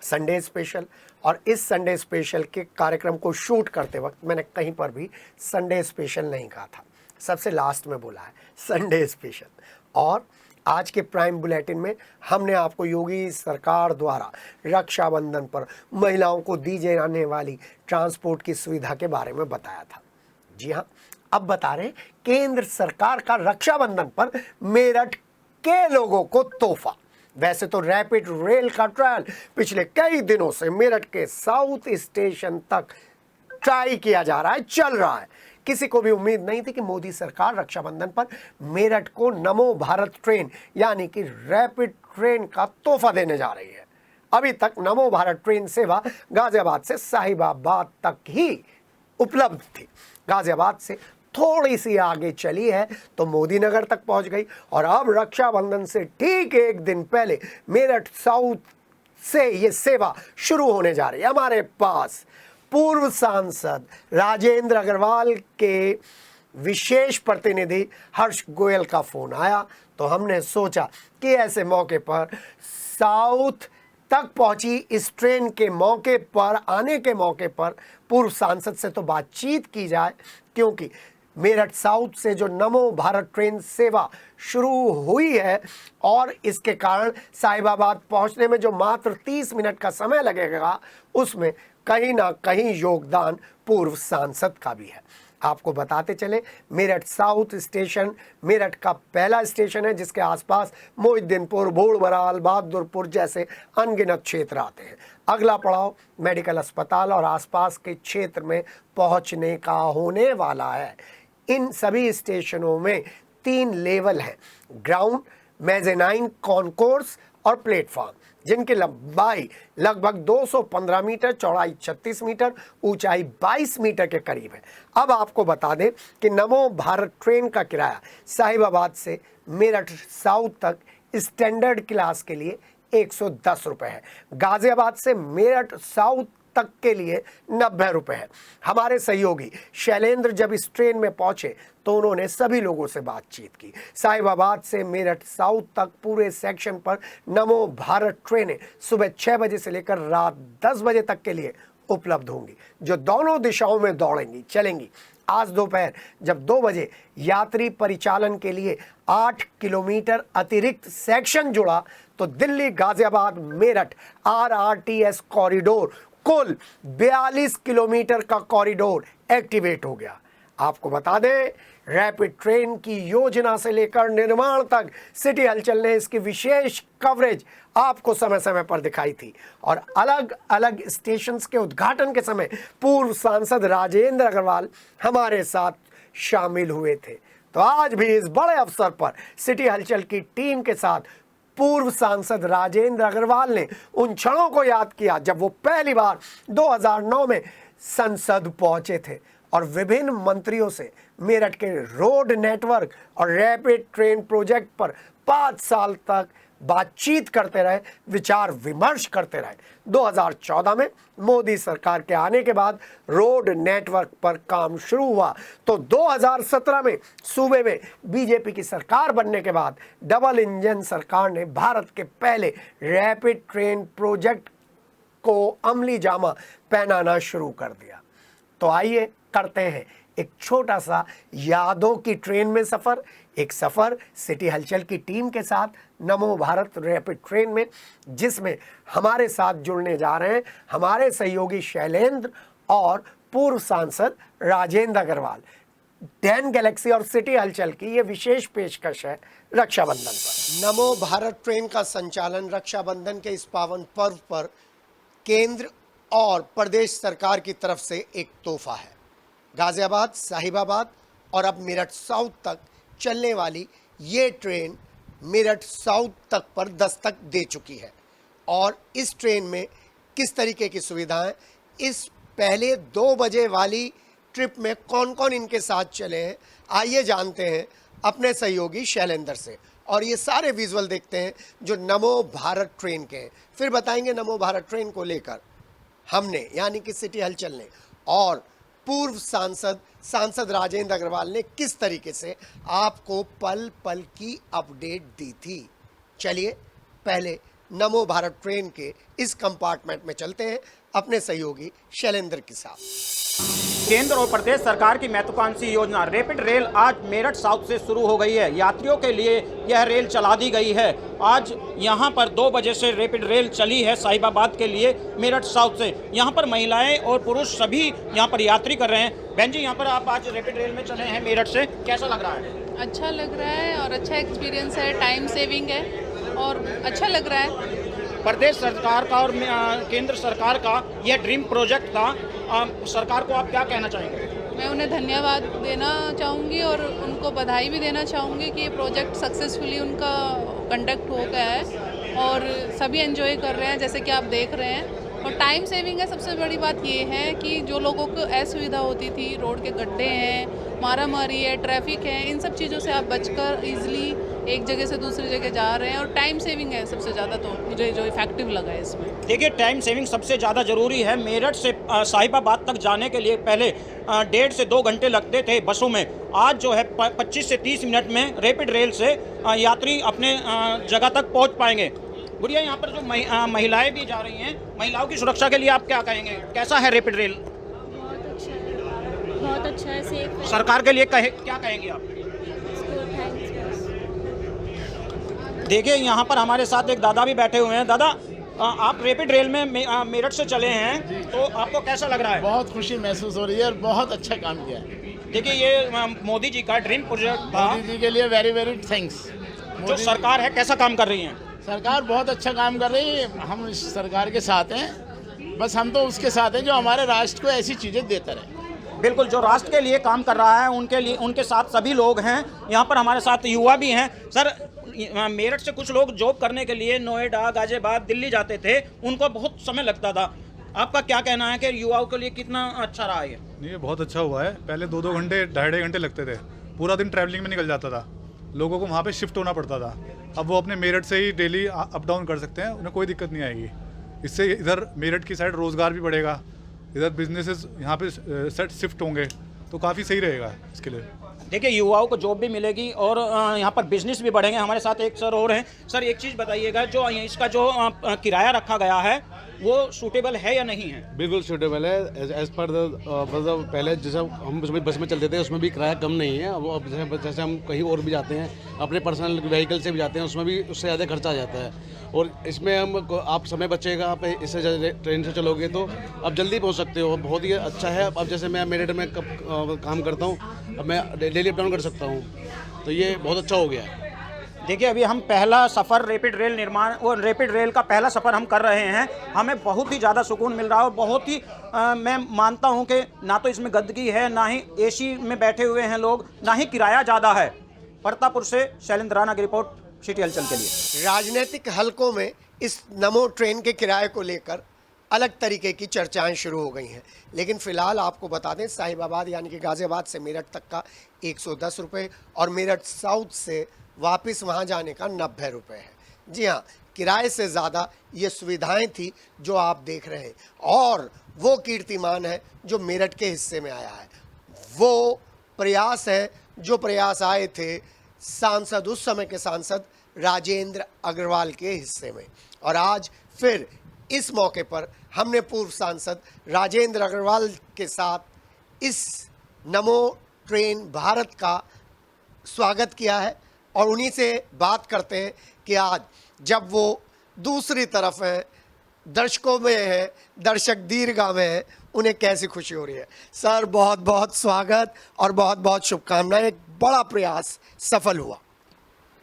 Sunday special. और इस Sunday special के कार्यक्रम को शूट करते वक्त मैंने कहीं पर भी संडे स्पेशल नहीं कहा था, सबसे लास्ट में बोला है संडे स्पेशल। और आज के प्राइम बुलेटिन में हमने आपको योगी सरकार द्वारा रक्षाबंधन पर महिलाओं को दी जाने वाली ट्रांसपोर्ट की सुविधा के बारे में बताया था। जी हाँ, अब बता रहे हैं केंद्र सरकार का रक्षाबंधन पर मेरठ के लोगों को तोहफा। वैसे तो रैपिड रेल का ट्रायल पिछले कई दिनों से मेरठ के साउथ स्टेशन तक ट्राई किया जा रहा है, चल रहा है। किसी को भी उम्मीद नहीं थी कि मोदी सरकार रक्षाबंधन पर मेरठ को नमो भारत ट्रेन यानी कि रैपिड ट्रेन का तोहफा देने जा रही है। अभी तक नमो भारत ट्रेन सेवा गाजियाबाद से साहिबाबाद तक ही उपलब्ध थी। गाजियाबाद से थोड़ी सी आगे चली है तो मोदी नगर तक पहुंच गई, और अब रक्षाबंधन से ठीक एक दिन पहले मेरठ साउथ से ये सेवा शुरू होने जा रही है। हमारे पास पूर्व सांसद राजेंद्र अग्रवाल के विशेष प्रतिनिधि हर्ष गोयल का फोन आया, तो हमने सोचा कि ऐसे मौके पर साउथ तक पहुंची इस ट्रेन के मौके पर आने के मौके पर पूर्व सांसद से तो बातचीत की जाए, क्योंकि मेरठ साउथ से जो नमो भारत ट्रेन सेवा शुरू हुई है और इसके कारण साहिबाबाद पहुंचने में जो मात्र 30 मिनट का समय लगेगा, उसमें कहीं ना कहीं योगदान पूर्व सांसद का भी है। आपको बताते चले, मेरठ साउथ स्टेशन मेरठ का पहला स्टेशन है जिसके आसपास मोहिद्दीनपुर, भूड़-बराल, बहादुरपुर जैसे अनगिनत क्षेत्र आते हैं। अगला पड़ाव मेडिकल अस्पताल और आसपास के क्षेत्र में पहुंचने का होने वाला है। इन सभी स्टेशनों में 3 लेवल हैं, ग्राउंड, मेजेनाइन, कॉन्कोर्स और प्लेटफॉर्म, जिनकी लंबाई लगभग 215 मीटर, चौड़ाई 36 मीटर, ऊंचाई 22 मीटर के करीब है। अब आपको बता दें कि नमो भारत ट्रेन का किराया साहिबाबाद से मेरठ साउथ तक स्टैंडर्ड क्लास के लिए 110 रुपये है। गाजियाबाद से मेरठ साउथ तक के लिए 90 रुपये है। हमारे सहयोगी शैलेंद्र जब इस ट्रेन में पहुंचे तो उन्होंने सभी लोगों से बातचीत की। साहिबाबाद से मेरठ साउथ तक पूरे सेक्शन पर नमो भारत ट्रेनें सुबह 6 बजे से लेकर रात 10 बजे तक के लिए उपलब्ध होंगी, जो दोनों दिशाओं में दौड़ेंगी, चलेंगी। आज दोपहर जब 2 बजे यात्री परिचालन के लिए 8 किलोमीटर अतिरिक्त सेक्शन जुड़ा तो दिल्ली गाजियाबाद मेरठ RRTS कॉरिडोर कुल 42 किलोमीटर का कॉरिडोर एक्टिवेट हो गया। आपको बता दें, रैपिड ट्रेन की योजना से लेकर निर्माण तक सिटी हलचल ने इसकी विशेष कवरेज आपको समय समय पर दिखाई थी, और अलग अलग स्टेशंस के उद्घाटन के समय पूर्व सांसद राजेंद्र अग्रवाल हमारे साथ शामिल हुए थे। तो आज भी इस बड़े अवसर पर सिटी हलचल की टीम के साथ पूर्व सांसद राजेंद्र अग्रवाल ने उन क्षणों को याद किया जब वो पहली बार 2009 में संसद पहुंचे थे और विभिन्न मंत्रियों से मेरठ के रोड नेटवर्क और रैपिड ट्रेन प्रोजेक्ट पर 5 साल तक बातचीत करते रहे, विचार विमर्श करते रहे। 2014 में मोदी सरकार के आने के बाद रोड नेटवर्क पर काम शुरू हुआ, तो 2017 में सूबे में बीजेपी की सरकार बनने के बाद डबल इंजन सरकार ने भारत के पहले रैपिड ट्रेन प्रोजेक्ट को अमली जामा पहनाना शुरू कर दिया। तो आइए करते हैं एक छोटा सा यादों की ट्रेन में सफ़र, एक सफ़र सिटी हलचल की टीम के साथ नमो भारत रैपिड ट्रेन में, जिसमें हमारे साथ जुड़ने जा रहे हैं हमारे सहयोगी शैलेंद्र और पूर्व सांसद राजेंद्र अग्रवाल। डैन गैलेक्सी और सिटी हलचल की ये विशेष पेशकश है रक्षाबंधन पर। नमो भारत ट्रेन का संचालन रक्षाबंधन के इस पावन पर्व पर केंद्र और प्रदेश सरकार की तरफ से एक तोहफा है। गाजियाबाद, साहिबाबाद और अब मेरठ साउथ तक चलने वाली ये ट्रेन मेरठ साउथ तक पर दस्तक दे चुकी है। और इस ट्रेन में किस तरीके की सुविधाएं, इस पहले 2 बजे वाली ट्रिप में कौन कौन इनके साथ चले हैं, आइए जानते हैं अपने सहयोगी शैलेंद्र से। और ये सारे विजुअल देखते हैं जो नमो भारत ट्रेन के हैं। फिर बताएंगे नमो भारत ट्रेन को लेकर हमने यानी कि सिटी हलचल ने और पूर्व सांसद राजेंद्र अग्रवाल ने किस तरीके से आपको पल पल की अपडेट दी थी। चलिए पहले नमो भारत ट्रेन के इस कंपार्टमेंट में चलते हैं अपने सहयोगी शैलेंद्र के साथ। केंद्र और प्रदेश सरकार की महत्वाकांक्षी योजना रैपिड रेल आज मेरठ साउथ से शुरू हो गई है। यात्रियों के लिए यह रेल चला दी गई है। आज यहाँ पर 2 बजे से रैपिड रेल चली है साहिबाबाद के लिए मेरठ साउथ से। यहाँ पर महिलाएं और पुरुष सभी यहाँ पर यात्री कर रहे हैं। बहन जी, यहाँ पर आप आज रैपिड रेल में चले हैं मेरठ से, कैसा लग रहा है? अच्छा लग रहा है और अच्छा एक्सपीरियंस है, टाइम सेविंग है और अच्छा लग रहा है। प्रदेश सरकार का और केंद्र सरकार का यह ड्रीम प्रोजेक्ट था। सरकार को आप क्या कहना चाहेंगे? मैं उन्हें धन्यवाद देना चाहूँगी और उनको बधाई भी देना चाहूँगी कि ये प्रोजेक्ट सक्सेसफुली उनका कंडक्ट हो गया है और सभी एंजॉय कर रहे हैं जैसे कि आप देख रहे हैं। और टाइम सेविंग है। सबसे बड़ी बात ये है कि जो लोगों को असुविधा होती थी, रोड के गड्ढे हैं, मारामारी है, ट्रैफिक है, इन सब चीज़ों से आप बचकर इजीली एक जगह से दूसरी जगह जा रहे हैं और टाइम सेविंग है सबसे ज़्यादा। तो मुझे जो इफेक्टिव लगा है इसमें, देखिए टाइम सेविंग सबसे ज़्यादा ज़रूरी है। मेरठ से साहिबाबाद तक जाने के लिए पहले 1.5 से 2 घंटे लगते थे बसों में। आज जो है 25 से 30 मिनट में रैपिड रेल से यात्री अपने जगह तक पहुंच पाएंगे। गुड़िया, यहाँ पर जो महिलाएं भी जा रही हैं, महिलाओं की सुरक्षा के लिए आप क्या कहेंगे? कैसा है रैपिड रेल? बहुत अच्छा है, बहुत अच्छा है, सेफ है। सरकार के लिए क्या कहेंगे आप? इसको थैंक्स। देखिए यहाँ पर हमारे साथ एक दादा भी बैठे हुए हैं। दादा, आप रैपिड रेल में मेरठ से चले हैं, तो आपको कैसा लग रहा है? बहुत खुशी महसूस हो रही है और बहुत अच्छा काम किया है। देखिए ये मोदी जी का ड्रीम प्रोजेक्ट था। मोदी जी के लिए वेरी वेरी थैंक्स। जो सरकार है कैसा काम कर रही है? सरकार बहुत अच्छा काम कर रही है। हम इस सरकार के साथ हैं, बस हम तो उसके साथ हैं जो हमारे राष्ट्र को ऐसी चीज़ें देता रहे। बिल्कुल, जो राष्ट्र के लिए काम कर रहा है उनके लिए, उनके साथ सभी लोग हैं। यहाँ पर हमारे साथ युवा भी हैं। सर, मेरठ से कुछ लोग जॉब करने के लिए नोएडा, गाजियाबाद, दिल्ली जाते थे, उनको बहुत समय लगता था। आपका क्या कहना है कि युवाओं के लिए कितना अच्छा रहा है? नहीं, ये बहुत अच्छा हुआ है। पहले 2-2 घंटे, 2.5 घंटे लगते थे, पूरा दिन ट्रैवलिंग में निकल जाता था, लोगों को वहाँ पे शिफ्ट होना पड़ता था। अब वो अपने मेरठ से ही डेली अप डाउन कर सकते हैं, उन्हें कोई दिक्कत नहीं आएगी। इससे इधर मेरठ की साइड रोज़गार भी बढ़ेगा, इधर बिजनेसेस यहाँ पे सेट शिफ्ट होंगे, तो काफ़ी सही रहेगा इसके लिए। देखिए युवाओं को जॉब भी मिलेगी और यहाँ पर बिजनेस भी बढ़ेंगे। हमारे साथ एक सर और हैं। सर, एक चीज़ बताइएगा, जो इसका जो किराया रखा गया है वो सूटेबल है या नहीं है? बिल्कुल सूटेबल है। एज पर मतलब पहले जैसे हम बस में चलते थे उसमें भी किराया कम नहीं है। अब जैसे हम कहीं और भी जाते हैं, अपने पर्सनल व्हीकल से भी जाते हैं, उसमें भी उससे ज़्यादा खर्चा आ जाता है। और इसमें आप समय बचेगा, आप इससे ट्रेन से चलोगे तो आप जल्दी पहुंच सकते हो। बहुत ही अच्छा है। अब जैसे मैं मेरठ में काम करता हूँ, अब मैं डेली अप डाउन कर सकता हूँ, तो ये बहुत अच्छा हो गया है। देखिए अभी हम पहला सफ़र रैपिड रेल का पहला सफ़र हम कर रहे हैं। हमें बहुत ही ज़्यादा सुकून मिल रहा है और बहुत ही मैं मानता हूं कि ना तो इसमें गंदगी है, ना ही एसी में बैठे हुए हैं लोग, ना ही किराया ज़्यादा है। प्रतापपुर से शैलेंद्र राणा की रिपोर्ट, सिटी हलचल के लिए। राजनीतिक हलकों में इस नमो ट्रेन के किराए को लेकर अलग तरीके की चर्चाएं शुरू हो गई हैं, लेकिन फ़िलहाल आपको बता दें साहिबाबाद यानी कि गाज़ियाबाद से मेरठ तक का 110 रुपये और मेरठ साउथ से वापस वहाँ जाने का 90 रुपये है। जी हाँ, किराए से ज़्यादा ये सुविधाएं थी जो आप देख रहे हैं, और वो कीर्तिमान है जो मेरठ के हिस्से में आया है। वो प्रयास है जो प्रयास आए थे सांसद, उस समय के सांसद राजेंद्र अग्रवाल के हिस्से में, और आज फिर इस मौके पर हमने पूर्व सांसद राजेंद्र अग्रवाल के साथ इस नमो ट्रेन भारत का स्वागत किया है और उन्हीं से बात करते हैं कि आज जब वो दूसरी तरफ हैं, दर्शकों में हैं, दर्शक दीर्घा में हैं, उन्हें कैसी खुशी हो रही है। सर, बहुत बहुत स्वागत और बहुत बहुत शुभकामनाएं। एक बड़ा प्रयास सफल हुआ।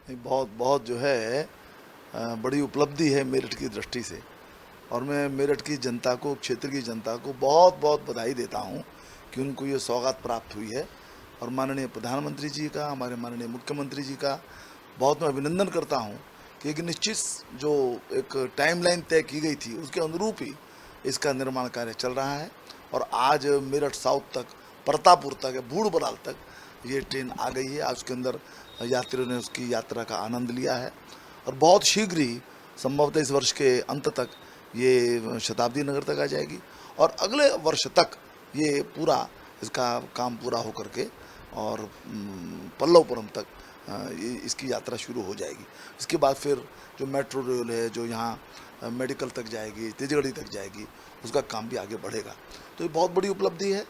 बहुत बहुत जो है बड़ी उपलब्धि है मेरठ की दृष्टि से, और मैं मेरठ की जनता को, क्षेत्र की जनता को बहुत बहुत बधाई देता हूं कि उनको ये सौगात प्राप्त हुई है। और माननीय प्रधानमंत्री जी का, हमारे माननीय मुख्यमंत्री जी का बहुत मैं अभिनंदन करता हूं कि एक निश्चित जो एक टाइमलाइन तय की गई थी उसके अनुरूप ही इसका निर्माण कार्य चल रहा है। और आज मेरठ साउथ तक, प्रतापपुर तक, बूढ़ बलाल तक ये ट्रेन आ गई है। आज उसके अंदर यात्रियों ने उसकी यात्रा का आनंद लिया है और बहुत शीघ्र ही, संभवतः इस वर्ष के अंत तक, ये शताब्दी नगर तक आ जाएगी और अगले वर्ष तक ये पूरा इसका काम पूरा हो करके और पल्लवपुरम तक इसकी यात्रा शुरू हो जाएगी। इसके बाद फिर जो मेट्रो रेल है जो यहाँ मेडिकल तक जाएगी, तेजगढ़ी तक जाएगी, उसका काम भी आगे बढ़ेगा। तो ये बहुत बड़ी उपलब्धि है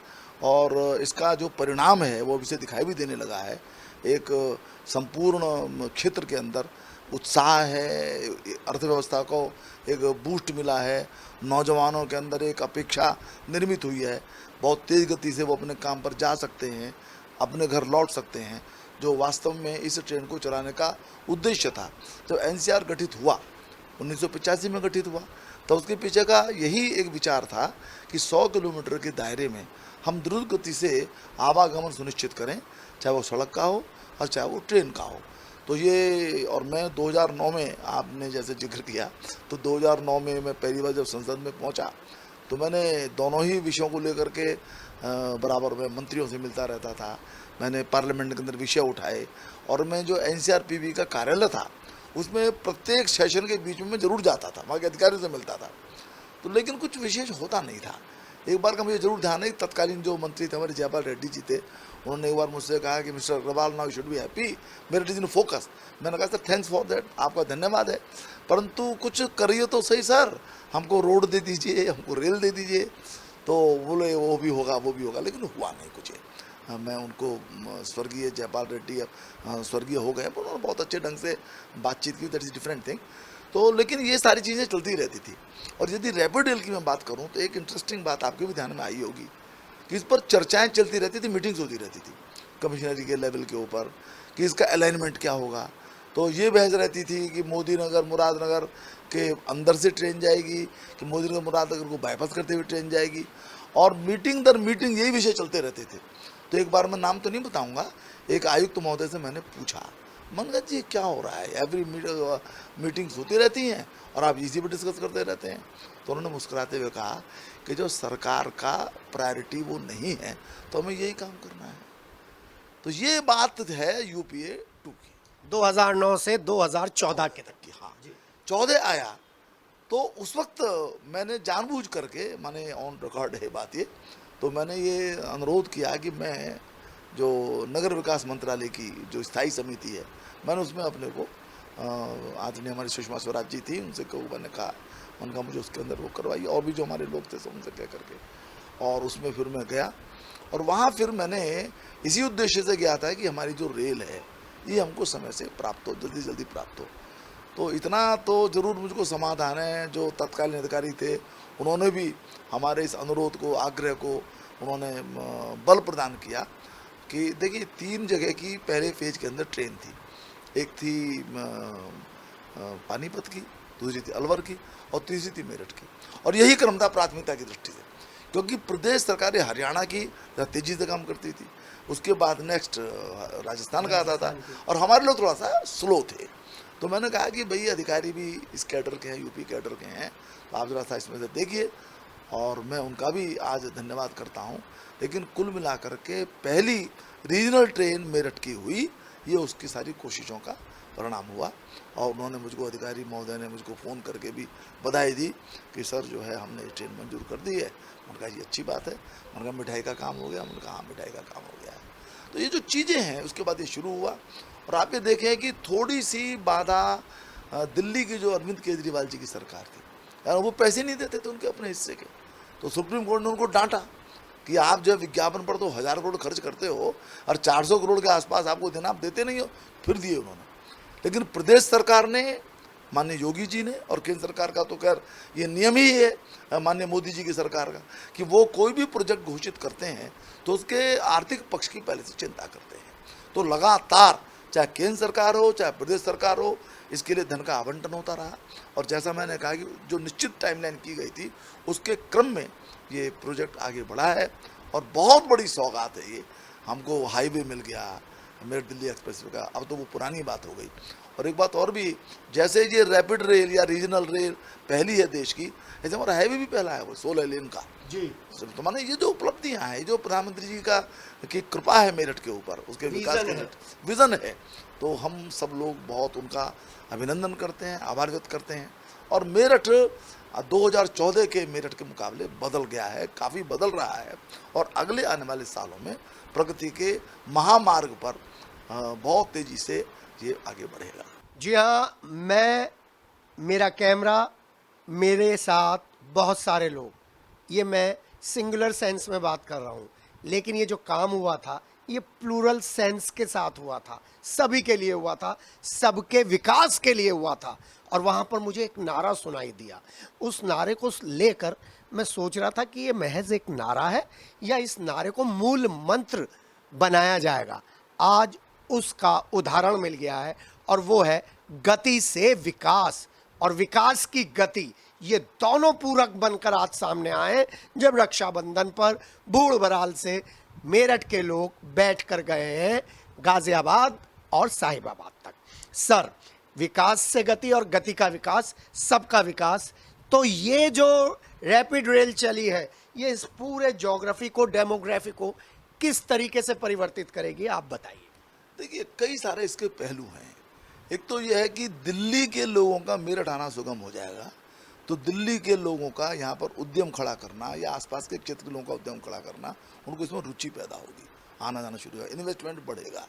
और इसका जो परिणाम है वो इसे दिखाई भी देने लगा है। एक संपूर्ण क्षेत्र के अंदर उत्साह है, अर्थव्यवस्था को एक बूस्ट मिला है, नौजवानों के अंदर एक अपेक्षा निर्मित हुई है, बहुत तेज़ गति से वो अपने काम पर जा सकते हैं, अपने घर लौट सकते हैं, जो वास्तव में इस ट्रेन को चलाने का उद्देश्य था। जब एनसीआर गठित हुआ 1985 में गठित हुआ, तो उसके पीछे का यही एक विचार था कि 100 किलोमीटर के दायरे में हम द्रुत गति से आवागमन सुनिश्चित करें, चाहे वो सड़क का हो और चाहे वो ट्रेन का हो। तो ये, और मैं 2009 में, आपने जैसे जिक्र किया, तो 2009 में मैं पहली बार जब संसद में पहुंचा तो मैंने दोनों ही विषयों को लेकर के बराबर में मंत्रियों से मिलता रहता था। मैंने पार्लियामेंट के अंदर विषय उठाए और मैं जो एनसीआरपीबी का कार्यालय था उसमें प्रत्येक सेशन के बीच में मैं जरूर जाता था, वहाँ के अधिकारियों से मिलता था। तो लेकिन कुछ विशेष होता नहीं था। एक बार का मुझे जरूर ध्यान है, तत्कालीन जो मंत्री थे हमारे जयपाल रेड्डी जी थे, उन्होंने एक बार मुझसे कहा कि mister Agarwal now should be happy, merit is in focus. मैंने कहा सर थैंक्स फॉर दैट, आपका धन्यवाद है, परंतु कुछ करिए तो सही सर, हमको रोड दे दीजिए, हमको रेल दे दीजिए। तो बोले वो भी होगा वो भी होगा, लेकिन हुआ नहीं कुछ। मैं उनको, स्वर्गीय जयपाल रेड्डी अब स्वर्गीय हो गए, पर उन्होंने बहुत अच्छे ढंग से बातचीत की, दैट इज़ डिफरेंट थिंग। तो लेकिन ये सारी चीज़ें चलती रहती थी। और यदि रैपिड रेल की मैं बात करूं तो एक इंटरेस्टिंग बात आपके भी ध्यान में आई होगी कि इस पर चर्चाएं चलती रहती थी, मीटिंग्स होती रहती थी कमिश्नरी के लेवल के ऊपर कि इसका अलाइनमेंट क्या होगा। तो ये बहस रहती थी कि मोदी नगर मुरादनगर के अंदर से ट्रेन जाएगी कि मोदी नगर मुरादनगर को बाईपास करते हुए ट्रेन जाएगी, और मीटिंग दर मीटिंग यही विषय चलते रहते थे। तो एक बार मैं नाम तो नहीं बताऊंगा, एक आयुक्त महोदय से मैंने पूछा, मन का जी क्या हो रहा है, एवरी मीटिंग्स होती रहती हैं और आप इसी पर डिस्कस करते रहते हैं। तो उन्होंने मुस्कुराते हुए कहा कि जो सरकार का प्रायोरिटी वो नहीं है तो हमें यही काम करना है। तो ये बात है यूपीए 2 की, 2009 से 2014 के तक की। हाँ, 14 आया तो उस वक्त मैंने जानबूझ करके, माने ऑन रिकॉर्ड है बात ये, तो मैंने ये अनुरोध किया कि मैं जो नगर विकास मंत्रालय की जो स्थायी समिति है, मैंने उसमें अपने को, आदरणीय हमारी सुषमा स्वराज जी थी, उनसे मैंने कहा, उनका मुझे उसके अंदर वो करवाई, और भी जो हमारे लोग थे उनसे कह करके, और उसमें फिर मैं गया और वहाँ फिर मैंने इसी उद्देश्य से गया था कि हमारी जो रेल है ये हमको समय से प्राप्त हो, जल्दी जल्दी प्राप्त हो। तो इतना तो जरूर मुझको समाधान है, जो तत्कालीन अधिकारी थे उन्होंने भी हमारे इस अनुरोध को, आग्रह को उन्होंने बल प्रदान किया कि देखिए 3 जगह की पहले फेज के अंदर ट्रेन थी। एक थी पानीपत की, दूसरी थी अलवर की और तीसरी थी मेरठ की, और यही क्रम था प्राथमिकता की दृष्टि से, क्योंकि प्रदेश सरकारें हरियाणा की तेजी से काम करती थी, उसके बाद नेक्स्ट राजस्थान का आता था, और हमारे लोग थोड़ा सा स्लो थे। तो मैंने कहा कि भाई अधिकारी भी इस कैडर के हैं, यूपी कैडर के हैं, तो आप जरा सा इसमें से देखिए, और मैं उनका भी आज धन्यवाद करता हूं। लेकिन कुल मिलाकर के पहली रीजनल ट्रेन मेरठ की हुई, ये उसकी सारी कोशिशों का परिणाम हुआ। और उन्होंने मुझको, अधिकारी महोदय ने मुझको फ़ोन करके भी बधाई दी कि सर जो है हमने ट्रेन मंजूर कर दी है। उन्होंने कहा ये अच्छी बात है, उन्होंने कहा मिठाई का काम हो गया, उन्होंने कहा हाँ मिठाई का काम हो गया है। तो ये जो चीज़ें हैं उसके बाद ये शुरू हुआ, और आप ये देखें कि थोड़ी सी बाधा दिल्ली की जो अरविंद केजरीवाल जी की सरकार थी, यार वो पैसे नहीं देते थे उनके अपने हिस्से के, तो सुप्रीम कोर्ट ने उनको डांटा कि आप जब विज्ञापन पर तो 1000 करोड़ खर्च करते हो और 400 करोड़ के आसपास आपको देना, आप देते नहीं हो। फिर दिए उन्होंने, लेकिन प्रदेश सरकार ने, माननीय योगी जी ने, और केंद्र सरकार का तो खैर ये नियम ही है माननीय मोदी जी की सरकार का कि वो कोई भी प्रोजेक्ट घोषित करते हैं तो उसके आर्थिक पक्ष की पहले से चिंता करते हैं। तो लगातार चाहे केंद्र सरकार हो चाहे प्रदेश सरकार हो, इसके लिए धन का आवंटन होता रहा, और जैसा मैंने कहा कि जो निश्चित टाइमलाइन की गई थी उसके क्रम में ये प्रोजेक्ट आगे बढ़ा है। और बहुत बड़ी सौगात है ये, हमको हाईवे मिल गया मेरठ दिल्ली एक्सप्रेस का, अब तो वो पुरानी बात हो गई। और एक बात और भी, जैसे ये रैपिड रेल या रीजनल रेल पहली है देश की, ऐसे हमारा हाईवे भी पहला है वो 16 लेन का जी। तो माने ये जो उपलब्धियां हैं, जो प्रधानमंत्री जी का की कृपा है मेरठ के ऊपर, उसके विकास के विजन है, तो हम सब लोग बहुत उनका अभिनंदन करते हैं, आभार व्यक्त करते हैं। और मेरठ 2014 के मेरठ के मुकाबले बदल गया है, काफ़ी बदल रहा है, और अगले आने वाले सालों में प्रगति के महामार्ग पर बहुत तेज़ी से ये आगे बढ़ेगा। जी हाँ, मेरा कैमरा, मेरे साथ बहुत सारे लोग, ये मैं सिंगुलर सेंस में बात कर रहा हूँ, लेकिन ये जो काम हुआ था ये प्लूरल सेंस के साथ हुआ था, सभी के लिए हुआ था, सबके विकास के लिए हुआ था। और वहाँ पर मुझे एक नारा सुनाई दिया, उस नारे को लेकर मैं सोच रहा था कि ये महज एक नारा है या इस नारे को मूल मंत्र बनाया जाएगा। आज उसका उदाहरण मिल गया है और वो है गति से विकास और विकास की गति, ये दोनों पूरक बनकर आज सामने आए जब रक्षाबंधन पर बूढ़ बराल से मेरठ के लोग बैठ कर गए हैं गाजियाबाद और साहिबाबाद तक। सर, विकास से गति और गति का विकास, सबका विकास, तो ये जो रैपिड रेल चली है ये इस पूरे ज्योग्राफी को, डेमोग्राफी को किस तरीके से परिवर्तित करेगी, आप बताइए। देखिए, कई सारे इसके पहलू हैं। एक तो यह है कि दिल्ली के लोगों का मेरठ आना सुगम हो जाएगा, तो दिल्ली के लोगों का यहाँ पर उद्यम खड़ा करना या आसपास के क्षेत्र के लोगों का उद्यम खड़ा करना, उनको इसमें रुचि पैदा होगी, आना जाना शुरू होगा, इन्वेस्टमेंट बढ़ेगा।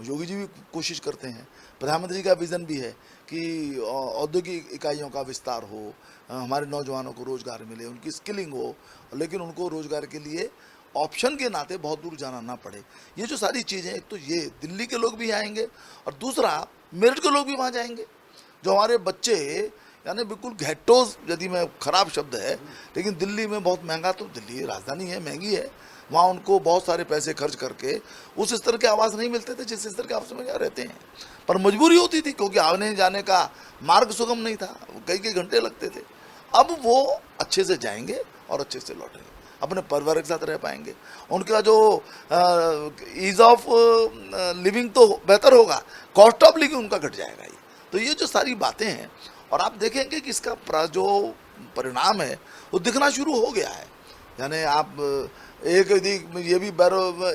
योगी जी भी कोशिश करते हैं, प्रधानमंत्री का विज़न भी है कि औद्योगिक इकाइयों का विस्तार हो, हमारे नौजवानों को रोज़गार मिले, उनकी स्किलिंग हो, लेकिन उनको रोज़गार के लिए ऑप्शन के नाते बहुत दूर जाना ना पड़े। ये जो सारी चीज़ें, एक तो ये दिल्ली के लोग भी आएंगे और दूसरा मेरठ के लोग भी वहाँ जाएंगे। जो हमारे बच्चे, यानी बिल्कुल घेटोस, यदि मैं खराब शब्द है, लेकिन दिल्ली में बहुत महंगा, तो दिल्ली राजधानी है, महंगी है, वहाँ उनको बहुत सारे पैसे खर्च करके उस स्तर के आवास नहीं मिलते थे जिस स्तर के आवास में यहाँ रहते हैं, पर मजबूरी होती थी क्योंकि आने जाने का मार्ग सुगम नहीं था, कई कई घंटे लगते थे। अब वो अच्छे से जाएंगे और अच्छे से लौटेंगे, अपने परिवार के साथ रह पाएंगे, उनका जो ईज ऑफ लिविंग तो बेहतर होगा, कॉस्ट ऑफ लिविंग उनका घट जाएगा। ये तो ये जो सारी बातें हैं, और आप देखेंगे कि इसका जो परिणाम है वो दिखना शुरू हो गया है। यानी आप एक यदि ये भी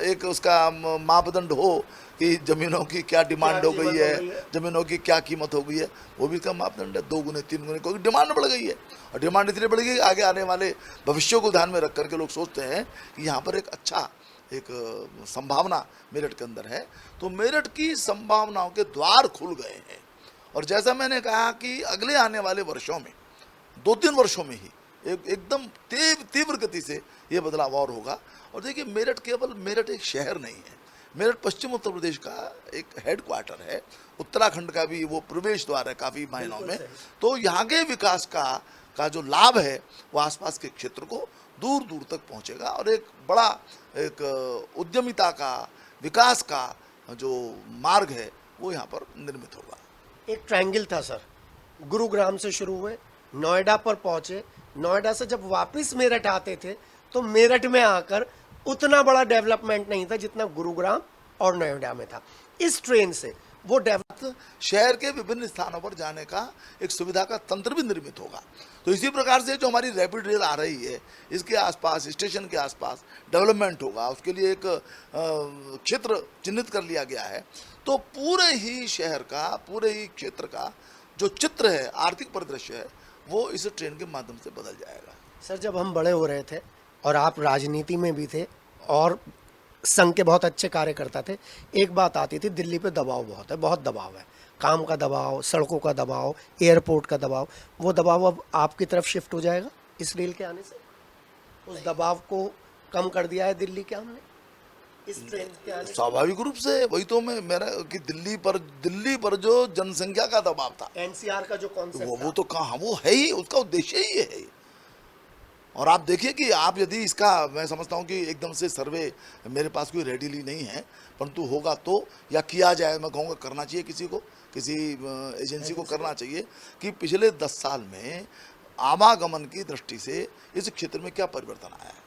एक उसका मापदंड हो कि ज़मीनों की क्या डिमांड हो गई है, ज़मीनों की क्या कीमत हो गई है, वो भी इसका मापदंड है। 2 गुने 3 गुने, क्योंकि डिमांड बढ़ गई है, और डिमांड इसलिए बढ़ गई आगे आने वाले भविष्य को ध्यान में रख करके लोग सोचते हैं कि यहाँ पर एक अच्छा एक संभावना मेरठ के अंदर है। तो मेरठ की संभावनाओं के द्वार खुल गए हैं, और जैसा मैंने कहा कि अगले आने वाले वर्षों में, 2-3 वर्षों में ही एकदम तीव्र गति से ये बदलाव और होगा। और देखिए, मेरठ केवल मेरठ एक शहर नहीं है, मेरठ पश्चिम उत्तर प्रदेश का एक हेड क्वार्टर है, उत्तराखंड का भी वो प्रवेश द्वार है काफ़ी मायनों में। तो यहाँ के विकास का जो लाभ है वो आसपास के क्षेत्र को दूर दूर तक पहुँचेगा, और एक बड़ा एक उद्यमिता का, विकास का जो मार्ग है वो यहाँ पर निर्मित होगा। एक ट्रायंगल था सर, गुरुग्राम से शुरू हुए, नोएडा पर पहुंचे, नोएडा से जब वापस मेरठ आते थे तो मेरठ में आकर उतना बड़ा डेवलपमेंट नहीं था जितना गुरुग्राम और नोएडा में था। इस ट्रेन से वो डेवलप, शहर के विभिन्न स्थानों पर जाने का एक सुविधा का तंत्र भी निर्मित होगा। तो इसी प्रकार से जो हमारी रैपिड रेल आ रही है, इसके आसपास, स्टेशन के आसपास डेवलपमेंट होगा, उसके लिए एक क्षेत्र चिन्हित कर लिया गया है। तो पूरे ही शहर का, पूरे ही क्षेत्र का जो चित्र है, आर्थिक परिदृश्य है, वो इस ट्रेन के माध्यम से बदल जाएगा। सर, जब हम बड़े हो रहे थे और आप राजनीति में भी थे और संघ के बहुत अच्छे कार्यकर्ता थे, एक बात आती थी, दिल्ली पे दबाव बहुत है, बहुत दबाव है, काम का दबाव, सड़कों का दबाव, एयरपोर्ट का दबाव। वो दबाव अब आपकी तरफ शिफ्ट हो जाएगा इस रेल के आने से? उस दबाव को कम कर दिया है दिल्ली के हमने इस ट्रेन के आने से? स्वाभाविक रूप से, वही तो मेरा कि दिल्ली पर जो जनसंख्या का दबाव था, एनसीआर का जो कॉन्सेप्ट वो तो कहाँ, वो है ही, उसका उद्देश्य ही है। और आप देखिए कि आप यदि इसका, मैं समझता हूँ कि एकदम से सर्वे मेरे पास कोई रेडीली नहीं है, परंतु होगा तो, या किया जाए, मैं कहूँगा करना चाहिए, किसी को, किसी एजेंसी को करना चाहिए कि पिछले 10 साल में आवागमन की दृष्टि से इस क्षेत्र में क्या परिवर्तन आया है,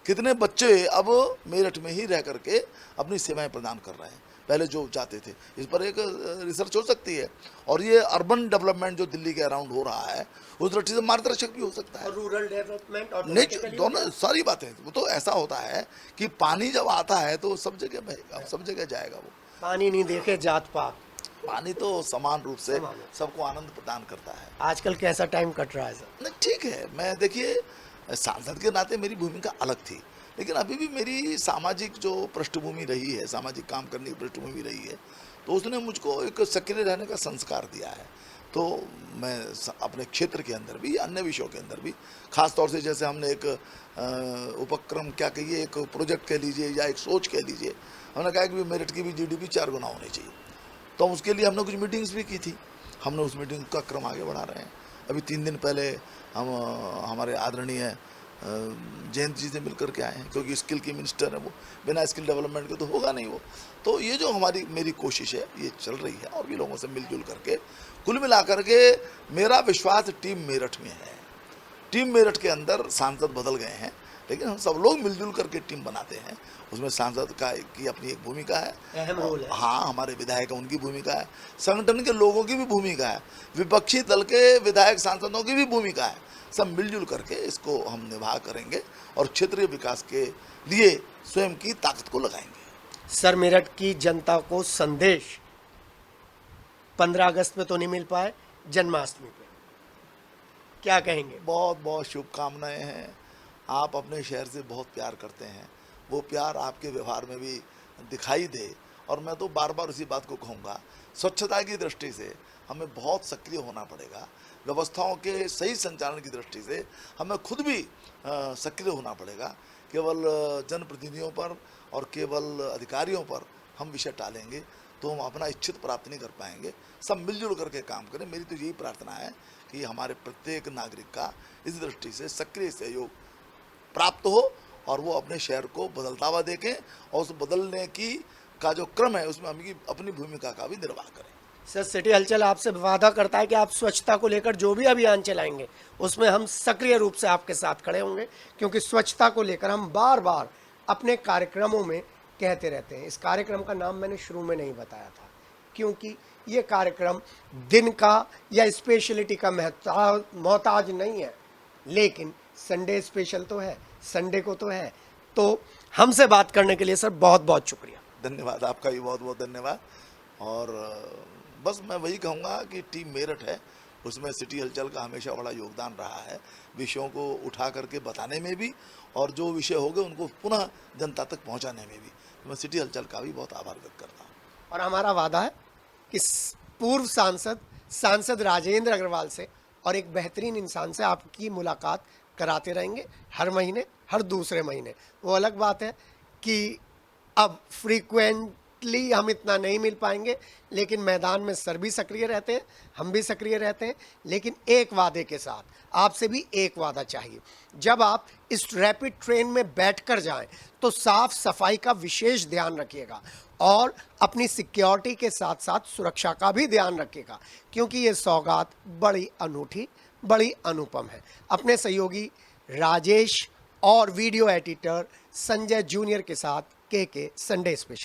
कितने बच्चे अब मेरठ में ही रह करके अपनी सेवाएं प्रदान कर रहे हैं, पहले जो जाते थे। इस पर एक रिसर्च हो सकती है, और ये अर्बन डेवलपमेंट जो दिल्ली के अराउंड हो रहा है उस दृष्टि से मार्गदर्शक भी हो सकता है। और रूरल डेवलपमेंट और दोनों सारी बातें, वो तो ऐसा होता है कि पानी जब आता है तो सब जगह बहेगा, सब जगह जाएगा। वो पानी नहीं देखे जात पात, पानी तो समान रूप से सबको आनंद प्रदान करता है। आजकल कैसा टाइम कट रहा है सर? नहीं, ठीक है, मैं देखिए सांसद के नाते मेरी भूमिका अलग थी, लेकिन अभी भी मेरी सामाजिक जो पृष्ठभूमि रही है, सामाजिक काम करने की पृष्ठभूमि रही है, तो उसने मुझको एक सक्रिय रहने का संस्कार दिया है। तो मैं अपने क्षेत्र के अंदर भी, अन्य विषयों के अंदर भी, खास तौर से जैसे हमने एक उपक्रम क्या कहिए, एक प्रोजेक्ट कह लीजिए या एक सोच कह लीजिए, हमने कहा कि मेरठ की भी GDP 4 गुना होनी चाहिए। तो उसके लिए हमने कुछ मीटिंग्स भी की थी, हमने उस मीटिंग का क्रम आगे बढ़ा रहे हैं। अभी 3 दिन पहले हम हमारे आदरणीय जयंत जी से मिलकर के आए हैं, क्योंकि स्किल की मिनिस्टर है वो, बिना स्किल डेवलपमेंट के तो होगा नहीं वो। तो ये जो मेरी कोशिश है ये चल रही है, और भी लोगों से मिलजुल करके, कुल मिलाकर के मेरा विश्वास टीम मेरठ में है। टीम मेरठ के अंदर सांसद बदल गए हैं, लेकिन हम सब लोग मिलजुल करके टीम बनाते हैं। उसमें सांसद की अपनी एक भूमिका है, अहम रोल है। हाँ, हमारे विधायक उनकी भूमिका है, संगठन के लोगों की भी भूमिका है, विपक्षी दल के विधायक सांसदों की भी भूमिका है। सब मिलजुल करके इसको हम निभा करेंगे और क्षेत्रीय विकास के लिए स्वयं की ताकत को लगाएंगे। सर, मेरठ की जनता को संदेश 15 अगस्त में तो नहीं मिल पाए, जन्माष्टमी पे क्या कहेंगे? बहुत बहुत शुभकामनाएं हैं। आप अपने शहर से बहुत प्यार करते हैं, वो प्यार आपके व्यवहार में भी दिखाई दे। और मैं तो बार बार उसी बात को कहूँगा, स्वच्छता की दृष्टि से हमें बहुत सक्रिय होना पड़ेगा, व्यवस्थाओं के सही संचालन की दृष्टि से हमें खुद भी सक्रिय होना पड़ेगा। केवल जनप्रतिनिधियों पर और केवल अधिकारियों पर हम विषय टालेंगे तो हम अपना इच्छित प्राप्त नहीं कर पाएंगे। सब मिलजुल करके काम करें। मेरी तो यही प्रार्थना है कि हमारे प्रत्येक नागरिक का इस दृष्टि से सक्रिय सहयोग प्राप्त हो और वो अपने शहर को बदलता हुआ देखें, और उस बदलने का जो क्रम है उसमें हम अपनी भूमिका का भी निर्वाह करें। सर, सिटी हलचल आपसे वादा करता है कि आप स्वच्छता को लेकर जो भी अभियान चलाएंगे उसमें हम सक्रिय रूप से आपके साथ खड़े होंगे, क्योंकि स्वच्छता को लेकर हम बार बार अपने कार्यक्रमों में कहते रहते हैं। इस कार्यक्रम का नाम मैंने शुरू में नहीं बताया था, क्योंकि ये कार्यक्रम दिन का या स्पेशलिटी का मोहताज नहीं है, लेकिन संडे स्पेशल तो है, संडे को तो है। तो हमसे बात करने के लिए सर बहुत बहुत शुक्रिया। धन्यवाद, आपका भी बहुत बहुत धन्यवाद। और बस मैं वही कहूँगा कि टीम मेरठ है, उसमें सिटी हलचल का हमेशा बड़ा योगदान रहा है, विषयों को उठा करके बताने में भी, और जो विषय हो गए उनको पुनः जनता तक पहुँचाने में भी। मैं सिटी हलचल का भी बहुत आभार व्यक्त करता हूँ। और हमारा वादा है कि पूर्व सांसद राजेंद्र अग्रवाल से और एक बेहतरीन इंसान से आपकी मुलाकात कराते रहेंगे, हर महीने, हर दूसरे महीने। वो अलग बात है कि अब फ्रीक्वेंटली हम इतना नहीं मिल पाएंगे, लेकिन मैदान में सर भी सक्रिय रहते हैं, हम भी सक्रिय रहते हैं। लेकिन एक वादे के साथ, आपसे भी एक वादा चाहिए, जब आप इस रैपिड ट्रेन में बैठकर जाएं तो साफ सफाई का विशेष ध्यान रखिएगा और अपनी सिक्योरिटी के साथ साथ सुरक्षा का भी ध्यान रखिएगा, क्योंकि ये सौगात बड़ी अनूठी, बड़ी अनुपम है। अपने सहयोगी राजेश और वीडियो एडिटर संजय जूनियर के साथ के संडे स्पेशल।